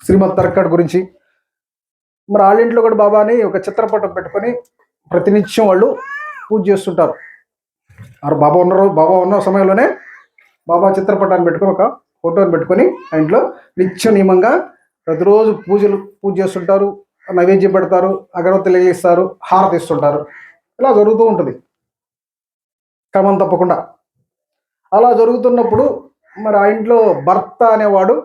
శ్రీమద్ తర్కాడ్ గురించి. మరి వాళ్ళ ఇంట్లో కూడా బాబాని ఒక చిత్రపటం పెట్టుకొని ప్రతినిత్యం వాళ్ళు పూజ చేస్తుంటారు. బాబా ఉన్న సమయంలోనే బాబా చిత్రపటాన్ని పెట్టుకొని ఒక ఫోటోని పెట్టుకొని ఆ ఇంట్లో నిత్య నియమంగా ప్రతిరోజు పూజ చేస్తుంటారు, నైవేద్యం పెడతారు, అగరవత్తులు వెలిగిస్తారు, హారతి ఇస్తుంటారు. ఇలా జరుగుతూ ఉంటుంది క్రమం తప్పకుండా. అలా జరుగుతున్నప్పుడు మరి ఆ ఇంట్లో భర్త అనేవాడు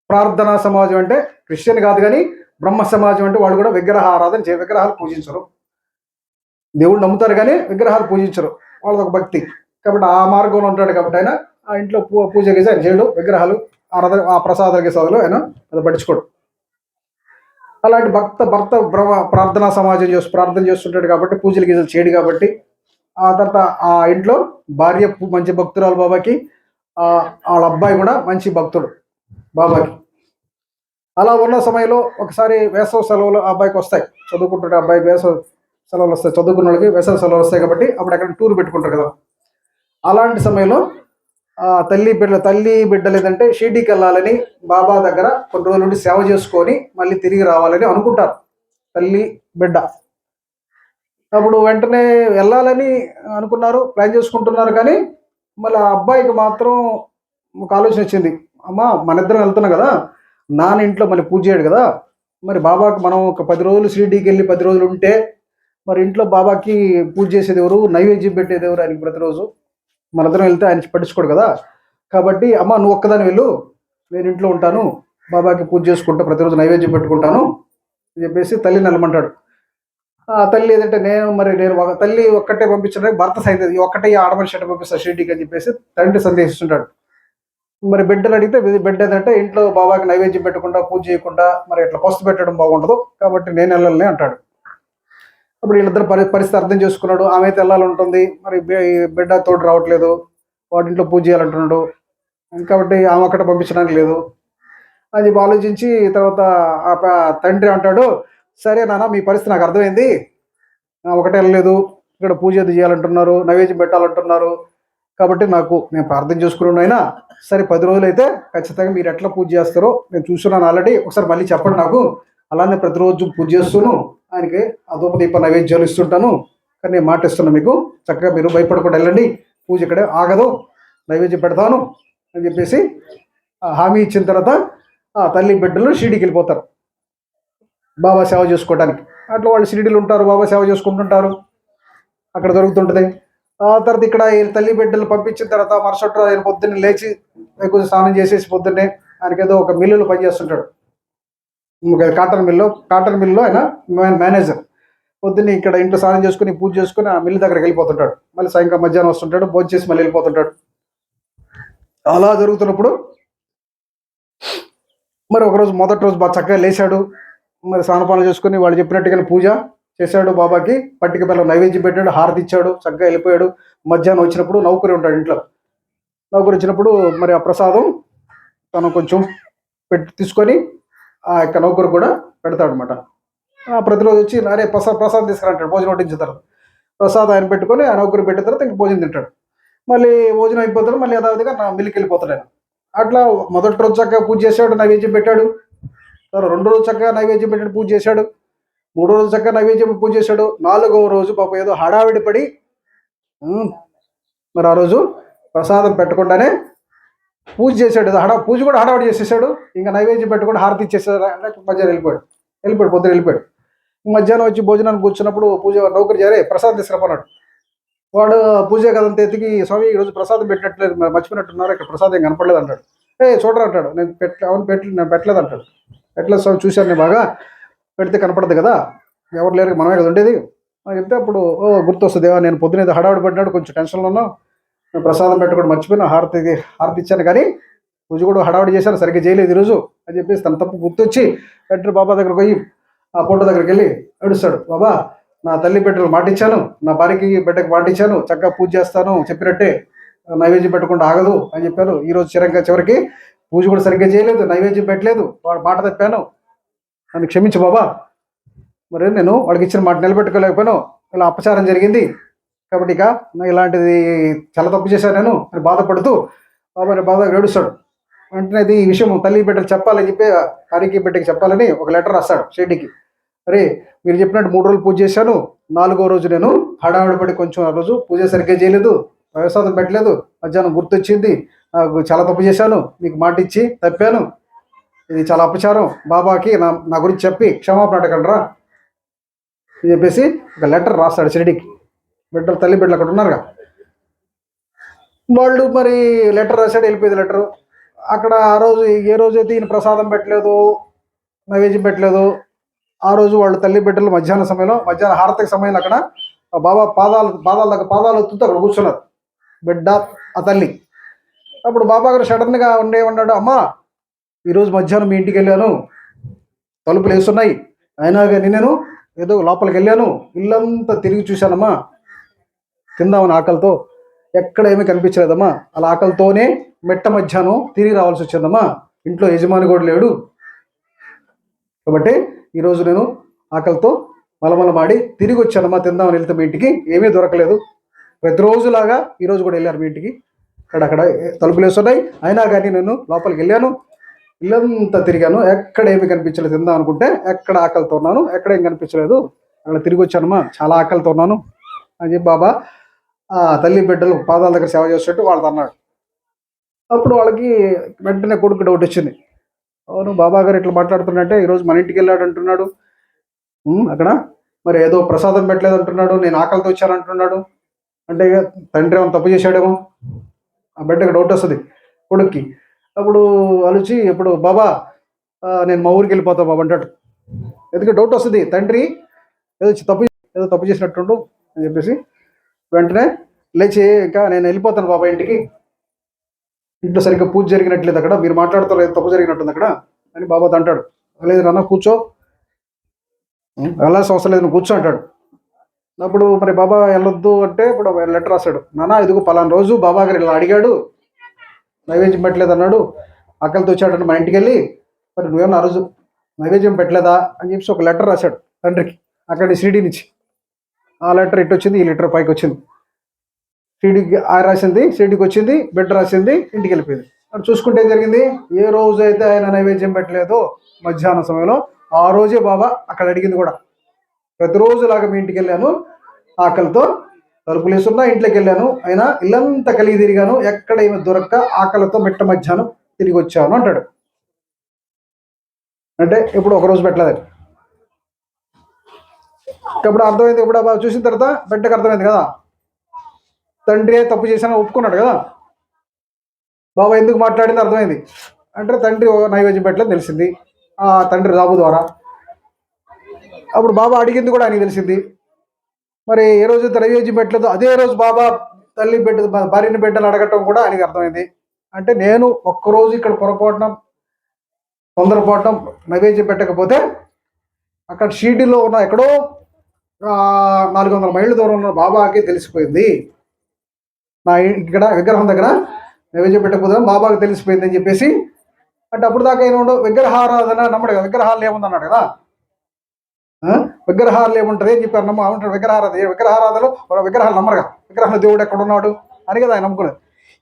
ప్రార్థనా సమాజం అంటే క్రిస్టియన్ కాదు కానీ బ్రహ్మ సమాజం అంటే వాళ్ళు కూడా విగ్రహాలు పూజించరు. దేవుడు నమ్ముతారు కానీ విగ్రహాలు పూజించరు, వాళ్ళది ఒక భక్తి. కాబట్టి ఆ మార్గంలో ఉంటాడు కాబట్టి ఆయన ఆ ఇంట్లో పూజ గీజ ఆయన చేయడు, విగ్రహాలు ఆ ప్రసాదాల గీసాదులు ఆయన అది పట్టించుకోడు. అలాంటి భర్త ప్రార్థనా సమాజం ప్రార్థన చేస్తుంటాడు కాబట్టి పూజలు గీజలు చేయడు కాబట్టి ఆ తర్వాత ఆ ఇంట్లో భార్య మంచి భక్తురాలు బాబాకి, వాళ్ళ అబ్బాయి కూడా మంచి భక్తుడు బాబాకి. అలా ఉన్న సమయంలో ఒకసారి వేసవ సెలవులు ఆ అబ్బాయికి వస్తాయి, చదువుకుంటుంటే అబ్బాయికి వేసవ సెలవులు వస్తాయి, చదువుకున్న వాళ్ళకి వేసవ సెలవులు వస్తాయి కాబట్టి అప్పుడు ఎక్కడ టూర్ పెట్టుకుంటారు కదా. అలాంటి సమయంలో తల్లి బిడ్డ లేదంటే షిర్డీకి వెళ్ళాలని బాబా దగ్గర కొన్ని రోజుల నుండి సేవ చేసుకొని మళ్ళీ తిరిగి రావాలని అనుకుంటారు తల్లి బిడ్డ. అప్పుడు వెంటనే వెళ్ళాలని అనుకున్నారు, ప్లాన్ చేసుకుంటున్నారు. కానీ మళ్ళీ ఆ అబ్బాయికి మాత్రం ఒక ఆలోచన వచ్చింది, అమ్మా మన ఇద్దరం వెళ్తున్నాం కదా, నాన్న ఇంట్లో మళ్ళీ పూజ చేయడు కదా, మరి బాబాకి మనం ఒక 10 రోజులు షిర్డీకి వెళ్ళి 10 రోజులు ఉంటే మరి ఇంట్లో బాబాకి పూజ చేసేది ఎవరు, నైవేద్యం పెట్టేది ఎవరు ఆయనకి ప్రతిరోజు, మన ఇద్దరం వెళ్తే ఆయన పట్టించుకోడు కదా. కాబట్టి అమ్మ నువ్వు ఒక్కదాని వెళ్ళు, నేను ఇంట్లో ఉంటాను, బాబాకి పూజ చేసుకుంటా, ప్రతిరోజు నైవేద్యం పెట్టుకుంటాను అని చెప్పేసి తల్లిని వెళ్ళమంటాడు. ఆ తల్లి ఏదంటే నేను తల్లి ఒక్కటే పంపించడానికి భర్త సైతం ఒక్కటే ఆడమనిషి అంటే పంపిస్తాను షిర్డీకి అని చెప్పేసి తండ్రి సందేశిస్తుంటాడు. మరి బిడ్డలు అడిగితే బిడ్డ ఏంటంటే ఇంట్లో బాబాకి నైవేద్యం పెట్టకుండా పూజ చేయకుండా మరి ఇట్లా పస్తు పెట్టడం బాగుండదు కాబట్టి నేను వెళ్ళాలని అంటాడు. అప్పుడు వీళ్ళిద్దరు పరిస్థితి అర్థం చేసుకున్నాడు. ఆమె అయితే వెళ్ళాలంటుంది, మరి బిడ్డ తోడు రావట్లేదు, వాటి ఇంట్లో పూజ చేయాలంటున్నాడు కాబట్టి ఆమె ఒక్కటే పంపించడానికి లేదు. అది ఆలోచించి తర్వాత ఆ తండ్రి అంటాడు, సరే నాన్న మీ పరిస్థితి నాకు అర్థమైంది, ఒకటే వెళ్ళలేదు, ఇక్కడ పూజ చేయాలంటున్నారు, నైవేద్యం పెట్టాలంటున్నారు, కాబట్టి నేను ప్రార్థన చేసుకున్నాను అయినా సరే 10 రోజులు అయితే ఖచ్చితంగా మీరు ఎట్లా పూజ చేస్తారో నేను చూస్తున్నాను ఆల్రెడీ, ఒకసారి మళ్ళీ చెప్పండి నాకు, అలానే ప్రతిరోజు పూజ చేస్తూను ఆయనకి అదోపదీప నైవేద్యాలు ఇస్తుంటాను, కానీ నేను మాట ఇస్తున్నాను మీకు, చక్కగా మీరు భయపడకుండా వెళ్ళండి, పూజ ఇక్కడే ఆగదు, నైవేద్యం పెడతాను అని చెప్పేసి హామీ ఇచ్చిన తర్వాత ఆ తల్లి బిడ్డలు షిర్డీకి వెళ్ళిపోతారు బాబా సేవ చేసుకోవడానికి. అట్లా వాళ్ళు షిర్డీలు ఉంటారు, బాబా సేవ చేసుకుంటుంటారు, అక్కడ జరుగుతుంటుంది. ఆ తర్వాత ఇక్కడ తల్లి బిడ్డలు పంపించిన తర్వాత మరుసటి రోజు ఆయన పొద్దున్నే లేచి కొంచెం స్నానం చేసేసి పొద్దున్నే ఆయనకి ఏదో ఒక మిల్లులో పనిచేస్తుంటాడు, కాటన్ మిల్లులో ఆయన మేనేజర్. పొద్దున్నే ఇక్కడ ఇంట్లో స్నానం చేసుకుని పూజ చేసుకుని ఆ మిల్లు దగ్గరికి వెళ్ళిపోతుంటాడు, మళ్ళీ సాయంకాలం మధ్యాహ్నం వస్తుంటాడు, భోజనం చేసి మళ్ళీ వెళ్ళిపోతుంటాడు. అలా జరుగుతున్నప్పుడు మరి ఒకరోజు మొదటి రోజు బాగా చక్కగా లేచాడు, మరి స్నానపానం చేసుకుని వాళ్ళు చెప్పినట్టుగానే పూజ చేశాడు, బాబాకి పట్టిక బెల్లం నైవేద్యం పెట్టాడు, హారతి ఇచ్చాడు, చక్కగా వెళ్ళిపోయాడు. మధ్యాహ్నం వచ్చినప్పుడు నౌకరి ఉంటాడు ఇంట్లో, నౌకరి వచ్చినప్పుడు మరి ఆ ప్రసాదం తను కొంచెం తీసుకొని ఆ యొక్క నౌకరు కూడా పెడతాడు అనమాట. ప్రతిరోజు వచ్చి అరే ప్రసాదం తీసుకురంటాడు, భోజనం వడ్డించిన తర్వాత ప్రసాదం ఆయన పెట్టుకొని ఆ నౌకరు పెట్టిన తర్వాత ఇంక భోజనం తింటాడు. మళ్ళీ భోజనం అయిపోతాడు, మళ్ళీ యథావిధిగా నా మిల్లుకి వెళ్ళిపోతాడు ఆయన. అట్లా మొదటి రోజు చక్కగా పూజ చేశాడు, నైవేద్యం పెట్టాడు, 2వ రోజు చక్కగా నైవేద్యం పెట్టాడు, పూజ చేశాడు, 3వ రోజు చక్కగా నైవేద్యం పూజ చేశాడు, 4వ రోజు పాప ఏదో హడావిడి పడి మరి ఆ రోజు ప్రసాదం పెట్టకుండానే పూజ చేశాడు, పూజ కూడా హడావిడి చేసేసాడు, ఇంకా నైవేద్యం పెట్టకుండా హారతి ఇచ్చేసాడు, మధ్యాహ్నం వెళ్ళిపోయాడు, పొద్దున వెళ్ళిపోయాడు. మధ్యాహ్నం వచ్చి భోజనానికి కూర్చున్నప్పుడు పూజ నౌకరు చేరే ప్రసాదం తీసుకురపన్నాడు. వాడు పూజ కదంతా ఎత్తికి, స్వామి ఈరోజు ప్రసాదం పెట్టినట్లేదు, మరి మర్చిపోయినట్టున్నారు, ఇక్కడ ప్రసాదం ఏం కనపడలేదు అంటాడు. చూడరా అంటాడు, నేను పెట్టలేదు అంటాడు. పెట్టలేదు స్వామి, చూశాను నేను బాగా, పెడితే కనపడదు కదా, ఎవరు లేరు మనమే కదా ఉండేది అని చెప్తే అప్పుడు గుర్తొస్తుంది, నేను పొద్దున ఏదో హడావిడి పడినాడు, కొంచెం టెన్షన్లో ఉన్నాను, నేను ప్రసాదం పెట్టకుండా మర్చిపోయినా, హారతి ఇచ్చాను కానీ పూజ కూడా హడావిడి చేశాను, సరిగ్గా చేయలేదు ఈరోజు అని చెప్పేసి తన తప్పు గుర్తొచ్చి వెంటనే బాబా దగ్గరకు పోయి ఆ ఫోటో దగ్గరికి వెళ్ళి ఏడుస్తాడు, బాబా నా తల్లి బిడ్డలు మాటిచ్చాను, నా భార్యకి బిడ్డకి మాటిచ్చాను, చక్కగా పూజ చేస్తాను, చెప్పినట్టే నైవేద్యం పెట్టకుండా ఆగదు అని చెప్పాను, ఈరోజు చివరికి పూజ కూడా సరిగ్గా చేయలేదు, నైవేద్యం పెట్టలేదు, వాడు మాట తప్పాను, నన్ను క్షమించు బాబా, మరి నేను వాడికి ఇచ్చిన మాట నిలబెట్టుకోలేకపోయాను, ఇలా అపచారం జరిగింది, కాబట్టి ఇక ఇలాంటిది చాలా తప్పు చేశాను నేను అని బాధపడుతూ బాబా బాగా ఏడుస్తాడు. వెంటనే అది ఈ విషయం తల్లి బిడ్డకు చెప్పాలని చెప్పి హరికి బిడ్డకి చెప్పాలని ఒక లెటర్ రాస్తాడు షెడ్డికి. అరే మీరు చెప్పినట్టు 3 రోజులు పూజ చేశాను, 4వ రోజు నేను హడావిడి పడి కొంచెం ఆ రోజు పూజ సరిగ్గా చేయలేదు, ప్రసాదం పెట్టలేదు, మధ్యాహ్నం గుర్తొచ్చింది, నాకు చాలా తప్పు చేశాను, మీకు మాట ఇచ్చి తప్పాను, ఇది చాలా అపచారం, బాబాకి నా గురించి చెప్పి క్షమాపణ అడగలరా అని చెప్పేసి ఒక లెటర్ రాస్తాడు షిరిడీకి. తల్లి బిడ్డలు అక్కడ ఉన్నారుగా, వాళ్ళు మరి లెటర్ రాశాడు, వెళ్ళిపోయింది లెటరు. అక్కడ ఆ రోజు ఏ రోజైతే ఈయన ప్రసాదం పెట్టలేదు, నైవేద్యం పెట్టలేదు, ఆ రోజు వాళ్ళు తల్లి బిడ్డలు మధ్యాహ్న హారతిక సమయంలో అక్కడ బాబా పాదాలు ఎత్తుతూ అక్కడ కూర్చున్నారు బిడ్డ ఆ తల్లి. అప్పుడు బాబా గారు సడన్గా ఉన్నాడు, అమ్మా ఈరోజు మధ్యాహ్నం మీ ఇంటికి వెళ్ళాను, తలుపులు వేస్తున్నాయి, అయినా కానీ నేను ఏదో లోపలికి వెళ్ళాను, ఇల్లంతా తిరిగి చూశానమ్మా, తిందామని ఆకలితో, ఎక్కడ ఏమీ కనిపించలేదమ్మా, అలా ఆకలితోనే మధ్యాహ్నం తిరిగి రావాల్సి వచ్చిందమ్మా, ఇంట్లో యజమాని కూడా లేడు, కాబట్టి ఈరోజు నేను ఆకలితో మలమలమాడి తిరిగి వచ్చానమ్మా, తిందామని వెళ్తే మీ ఇంటికి ఏమీ దొరకలేదు, ప్రతిరోజులాగా ఈరోజు కూడా వెళ్ళారు మీ ఇంటికి, అక్కడ తలుపులు వేస్తున్నాయి, అయినా కానీ నేను లోపలికి వెళ్ళాను, ఇల్లంతా తిరిగాను, ఎక్కడ ఏమి కనిపించలేదు, తిందాం అనుకుంటే ఎక్కడ ఆకలితో ఉన్నాను, ఎక్కడ ఏం కనిపించలేదు, అక్కడ తిరిగి వచ్చానమ్మా, చాలా ఆకలితో ఉన్నాను అని చెప్పి బాబా తల్లి బిడ్డలు పాదాల దగ్గర సేవ చేసేట్టు వాళ్ళతో అన్నాడు. అప్పుడు వాళ్ళకి వెంటనే కొడుకు డౌట్ వచ్చింది, అవును బాబా గారు ఇట్లా మాట్లాడుతున్నట్టే, ఈరోజు మన ఇంటికి వెళ్ళాడు అంటున్నాడు, అక్కడ మరి ఏదో ప్రసాదం పెట్టలేదు అంటున్నాడు, నేను ఆకలితో వచ్చాను అంటున్నాడు, అంటే తండ్రి ఏమైనా తప్పు చేశాడేమో, ఆ బిడ్డకి డౌట్ వస్తుంది కొడుక్కి. అప్పుడు అలిచి ఇప్పుడు బాబా నేను మా ఊరికి వెళ్ళిపోతా బాబా అంటాడు. ఎందుకంటే డౌట్ వస్తుంది, తండ్రి ఏదో తప్పు చేసినట్టుండు అని చెప్పేసి వెంటనే లేచి ఇంకా నేను వెళ్ళిపోతాను బాబా ఇంటికి, ఇంట్లో సరిగ్గా పూజ జరిగినట్లేదు, అక్కడ మీరు మాట్లాడుతారు ఏదో తప్పు జరిగినట్టుంది అక్కడ అని బాబాతో అంటాడు. లేదు నాన్న కూర్చో, వెళ్ళాల్సిన అవసరం లేదు, నువ్వు కూర్చో అంటాడు. అప్పుడు మరి బాబా వెళ్ళొద్దు అంటే ఇప్పుడు లెటర్ రాశాడు, నాన్న ఇదిగో పలానా రోజు బాబా గారు ఇలా అడిగాడు, నైవేద్యం పెట్టలేదు అన్నాడు, ఆకలితో వచ్చాడంటే మా ఇంటికి వెళ్ళి, మరి నువ్వేమన్నా ఆ రోజు నైవేద్యం పెట్టలేదా అని చెప్పేసి ఒక లెటర్ రాశాడు తండ్రికి అక్కడి షిరిడీ నుంచి. ఆ లెటర్ ఇటు వచ్చింది, ఈ లెటర్ పైకి వచ్చింది, షిరిడీకి రాసింది షిరిడీకి వచ్చింది, బిడ్డ రాసింది, ఇంటికి వెళ్ళిపోయింది. అక్కడ చూసుకుంటే ఏం జరిగింది, ఏ రోజు అయితే ఆయన నైవేద్యం పెట్టలేదో మధ్యాహ్నం సమయంలో ఆ రోజే బాబా అక్కడ అడిగింది కూడా, ప్రతిరోజులాగా మీ ఇంటికి వెళ్ళాను, ఆకలితో తలుపులు వేసున్నా ఇంట్లోకి వెళ్ళాను, అయినా ఇల్లంతా కలిగి తిరిగాను, ఎక్కడ ఏమి దొరక్క ఆకలితో మధ్యాహ్నం తిరిగి వచ్చాను అంటాడు. అంటే ఇప్పుడు ఒకరోజు పెట్టలేదని ఇప్పుడు అర్థమైంది. ఇప్పుడు చూసిన తర్వాత బిడ్డకు అర్థమైంది కదా, తండ్రి తప్పు చేశాను ఒప్పుకున్నాడు కదా, బాబా ఎందుకు మాట్లాడింది అర్థమైంది. అంటే తండ్రి నైవేద్యం పెట్టలేదు తెలిసింది ఆ తండ్రి జాబు ద్వారా, అప్పుడు బాబా అడిగింది కూడా ఆయనకి తెలిసింది. మరి ఏ రోజు నైవేద్యం పెట్టలేదు అదే రోజు బాబా తల్లి భార్యని బిడ్డలు అడగటం కూడా ఆయనకి అర్థమైంది. అంటే నేను ఒక్కరోజు ఇక్కడ తొందరపాటం నైవేద్యం పెట్టకపోతే అక్కడ షిరిడీలో ఉన్న ఎక్కడో 400 మైళ్ళ దూరం ఉన్న బాబాకి తెలిసిపోయింది, నా ఇక్కడ విగ్రహం దగ్గర నైవేద్యం పెట్టకపోతే బాబాకి తెలిసిపోయింది అని చెప్పేసి. అంటే అప్పుడు దాకా ఏమో విగ్రహారాధన నమ్మడు కదా, విగ్రహాలు ఏముందన్నాడు కదా, విగ్రహాలు ఏముంటుంది అని చెప్పారు నమ్మంటాడు. విగ్రహారాధనలో విగ్రహాలు నమ్మరుగా, విగ్రహం దేవుడు ఎక్కడ ఉన్నాడు అని కదా ఆయన నమ్ముకునేది.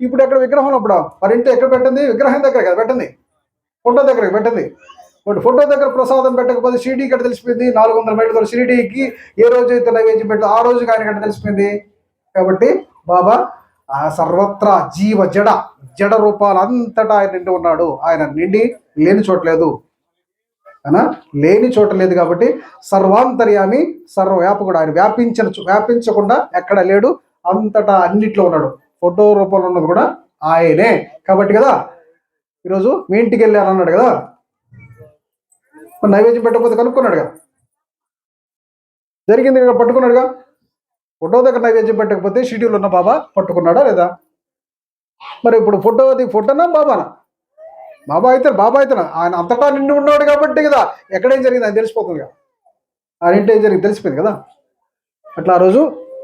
ఇప్పుడు ఎక్కడ విగ్రహం అప్పుడు మరి ఇంట్లో ఎక్కడ పెట్టింది, విగ్రహం దగ్గర కదా పెట్టింది, ఫోటో దగ్గర పెట్టింది. బట్ ఫోటో దగ్గర ప్రసాదం పెట్టకపోతే షిరిడీ ఇక్కడ తెలిసిపోయింది, 400 మైళ్ళ దూరం షిరిడీకి ఏ రోజు అయితే నైవేద్యం పెట్టదు ఆ రోజుకి ఆయన కంటే తెలిసిపోయింది. కాబట్టి బాబా సర్వత్రా జీవ జడ రూపాలు అంతటా ఆయన నిండి ఉన్నాడు, ఆయన నిండి లేని చోట్లేదు, అయినా లేని చోట లేదు కాబట్టి సర్వాంతర్యామి సర్వవ్యాపకుడు, ఆయన వ్యాపించకుండా ఎక్కడ లేడు, అంతటా అన్నిట్లో ఉన్నాడు, ఫోటో రూపంలో ఉన్నది కూడా ఆయనే. కాబట్టి కదా ఈరోజు మీ ఇంటికి వెళ్ళాను అన్నాడు కదా, నైవేద్యం పెట్టకపోతే కనుక్కున్నాడు కదా, జరిగింది పట్టుకున్నాడుగా, ఫోటో దగ్గర నైవేద్యం పెట్టకపోతే షిరిడీలో ఉన్న బాబా పట్టుకున్నాడా లేదా? మరి ఇప్పుడు ఫోటోనా బాబానా? బాబా అయితే ఆయన అంతటా నిండి ఉన్నాడు కాబట్టి కదా ఎక్కడేం జరిగింది ఆయన తెలిసిపోతుంది కదా, ఆయన ఇంటి ఏం జరిగింది తెలిసిపోయింది కదా. అట్లా ఆ రోజు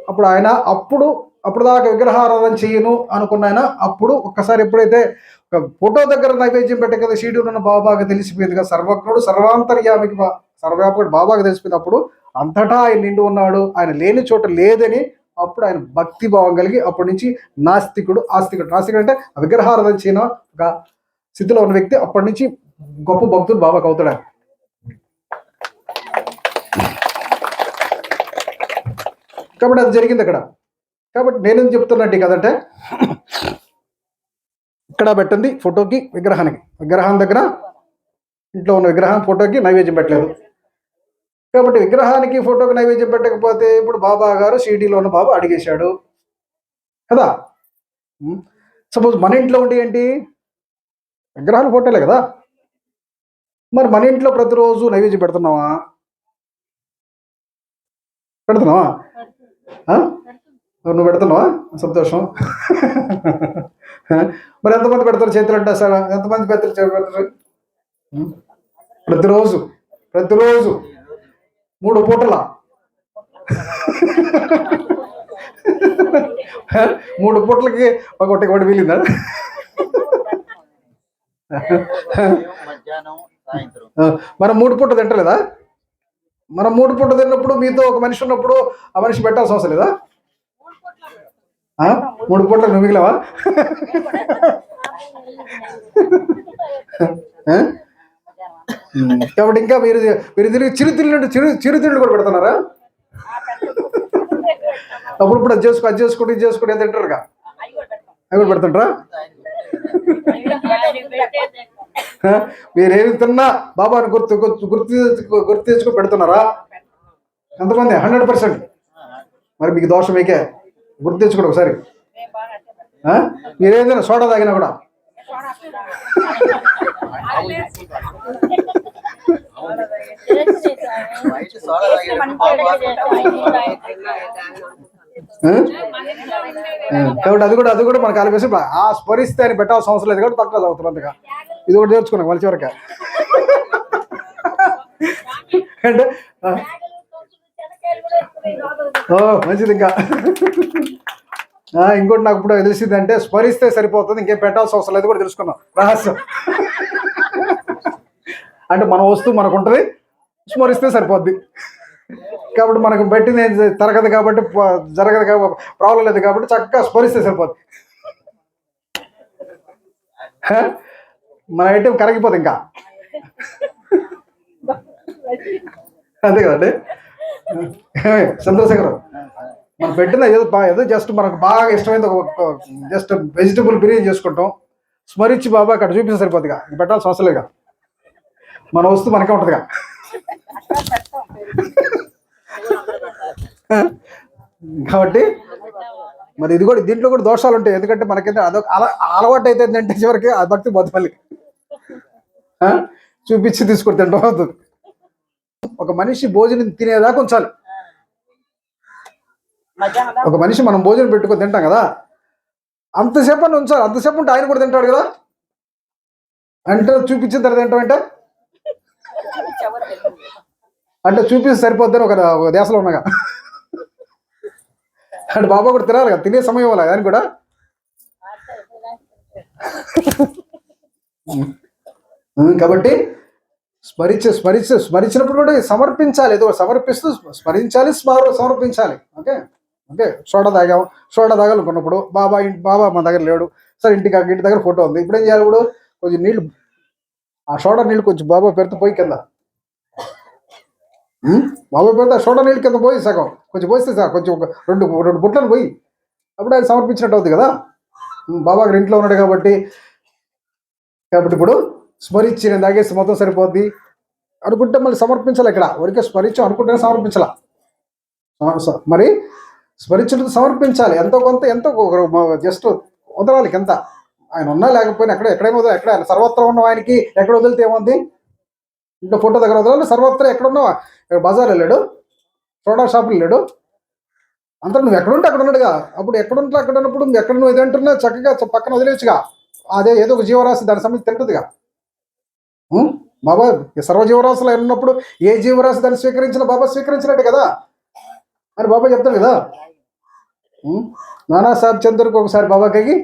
అప్పుడు ఆయన అప్పుడు దాకా విగ్రహారాధన చేయను అనుకున్న ఆయన అప్పుడు ఒక్కసారి ఎప్పుడైతే ఒక ఫోటో దగ్గర నైవేద్యం పెట్టే కదా షిరిడీలో ఉన్న బాబాకి తెలిసిపోయింది కదా, సర్వజ్ఞుడు సర్వాంతర్యామికి సర్వవ్యాపకుడు బాబాకి తెలిసిపోయింది. అప్పుడు అంతటా ఆయన నిండి ఉన్నాడు, ఆయన లేని చోట లేదని అప్పుడు ఆయన భక్తి భావం కలిగి అప్పటి నుంచి నాస్తికుడు అంటే విగ్రహారాధన చేయను ఒక స్థితిలో ఉన్న వ్యక్తి అప్పటి నుంచి గొప్ప భక్తుడు బాబాకు అవుతాడు. కాబట్టి అది జరిగింది అక్కడ. కాబట్టి నేనేం చెప్తున్నట్టు కదంటే, ఇక్కడ పెట్టండి ఫోటోకి, విగ్రహం దగ్గర, ఇంట్లో ఉన్న విగ్రహం ఫోటోకి నైవేద్యం పెట్టలేదు. కాబట్టి విగ్రహానికి ఫోటోకి నైవేద్యం పెట్టకపోతే ఇప్పుడు బాబా గారు షిరిడీలో ఉన్న బాబా అడిగేశాడు కదా. సపోజ్ మన ఇంట్లో ఉండి ఏంటి, విగ్రహాలు ఫోటోలే కదా. మరి మన ఇంట్లో ప్రతిరోజు నైవేద్యం పెడుతున్నావా? నువ్వు పెడుతున్నావా? సంతోషం. మరి ఎంతమంది పెడతారు చేతులు అంటే సార్? ఎంతమంది పెడతారు? ప్రతిరోజు 3 పూటల 3 పూటలకి ఒకటి వీలిందా? మనం 3 పూట తింటలేదా? మనం 3 పూట తిన్నప్పుడు మీతో ఒక మనిషి ఉన్నప్పుడు ఆ మనిషి పెట్టాల్సిన అవసరం లేదా? 3 పూటలకు నువ్వు మిగిలివా? కాబట్టి ఇంకా మీరు తిరిగి చిరుతిళ్ళు కూడా పెడుతున్నారా? అప్పుడు అది చేసుకుంటూ ఎంత తింటారుగా, అవి కూడా పెడుతుంటారా? మీరేమి తిన్నా బాబాని గుర్తు తెచ్చుకొని పెడుతున్నారా? ఎంతమంది? 100%. మరి మీకు దోషం మీకే. గుర్తు తెచ్చుకోండి ఒకసారి. మీరేదైనా సోడా తాగినా కూడా కాబట్టి అది కూడా మనకు ఆలోచిస్తే ఆ స్మరిస్తే అని పెట్టాల్సిన అవసరం లేదు కాబట్టి తక్కువ చదువుతారు. అంతగా ఇది కూడా నేర్చుకున్నాం మళ్ళీ చివరికి. అంటే మంచిది. ఇంకా ఇంకోటి నాకు ఇప్పుడు తెలిసింది అంటే స్మరిస్తే సరిపోతుంది, ఇంకేం పెట్టాల్సిన అవసరం లేదు కూడా తెలుసుకున్నాం రహస్యం. అంటే మన వస్తువు మనకు ఉంటుంది, స్మరిస్తే సరిపోద్ది. కాబట్టి మనకు పెట్టింది తరగదు కాబట్టి జరగదు కాబట్టి ప్రాబ్లం లేదు కాబట్టి చక్కగా స్మరిస్తే సరిపోద్ది. మన ఐటెం కరిగిపోతుంది ఇంకా. అంతే కదండి చంద్రశేఖర్. మనం పెట్టిన ఏదో జస్ట్ మనకు బాగా ఇష్టమైంది జస్ట్ వెజిటబుల్ బిర్యానీ చేసుకుంటాం, స్మరించి బాబా అక్కడ చూపిస్తే సరిపోతుందిగా, పెట్టాల్సిన అవసరం లేదుగా. మన వస్తువు మనకే ఉంటుందిగా. కాబట్టి మరి ఇది కూడా దీంట్లో కూడా దోషాలు ఉంటాయి. ఎందుకంటే మనకైతే అదొక అలవాటు అయితే ఏంటంటే చివరికి ఆ భక్తి బతుమల్లి చూపించి తీసుకొని తింటాం అవుతుంది. ఒక మనిషి భోజనం తినేదాకా ఉంచాలి. ఒక మనిషి మనం భోజనం పెట్టుకొని తింటాం కదా, అంతసేపు అని ఉంచాలి. అంతసేపు ఉంటే ఆయన కూడా తింటాడు కదా. అంటే చూపించిన తర్వాత తింటామంటే అంటే చూపిస్తే సరిపోద్దని ఒక దేశంలో ఉన్నాగా. అంటే బాబా కూడా తినాలి కదా, తినే సమయం వల్ల ఆయన కూడా. కాబట్టి స్మరించినప్పుడు కూడా సమర్పించాలి. ఏదో సమర్పిస్తూ స్మరించాలి, సమర్పించాలి. ఓకే. సోడా తాగాలనుకున్నప్పుడు బాబా మన దగ్గర లేడు, సరే ఇంటి దగ్గర ఫోటో ఉంది, ఇప్పుడు ఏం చేయాలి? ఇప్పుడు కొంచెం నీళ్ళు, ఆ సోడా నీళ్ళు కొంచెం బాబా పెడితే పోయి కింద, బాబా పెడితే ఆ సోడా నీళ్ళు కింద పోయి సగం కొంచెం పోయిస్తే సార్ కొంచెం ఒక రెండు బుట్లను పోయి అప్పుడు ఆయన సమర్పించినట్టు అవుతుంది కదా. బాబా అక్కడ ఇంట్లో ఉన్నాడు కాబట్టి ఇప్పుడు స్మరించి నేను తాగేసి మొత్తం సరిపోద్ది అనుకుంటే మళ్ళీ సమర్పించాలి. ఇక్కడ ఊరికే స్మరించాం అనుకుంటేనే సమర్పించాల. మరి స్మరించినట్టు సమర్పించాలి. ఎంతో కొంత జస్ట్ వదలాలి ఎంత. ఆయన ఉన్నా లేకపోయినా ఎక్కడైనా వదలాలి. ఎక్కడ ఆయన సర్వత్రా ఉన్న ఆయనకి ఎక్కడ వదిలితే ఏముంది? ఇంట్లో ఫోటో దగ్గర వదలాలి. సర్వత్రా ఎక్కడున్నావా? బజార్ వెళ్ళాడు, సోడా షాపులు వెళ్ళాడు, అంతా నువ్వు ఎక్కడుంటే అక్కడ ఉన్నాడుగా. అప్పుడు ఎక్కడుంటే అక్కడ ఉన్నప్పుడు ఎక్కడ నువ్వు ఏదంటున్నా చక్కగా పక్కన వదిలేచ్చుగా. అదే ఏదో ఒక జీవరాశి దాని సంబంధించి తింటుందిగా. బాబా సర్వజీవరాశులు ఉన్నప్పుడు ఏ జీవరాశి దాన్ని స్వీకరించిన బాబా స్వీకరించినట్టే కదా అని బాబా చెప్తాడు కదా. నానాసాహెబ్ చంద్రకు ఒకసారి బాబాకి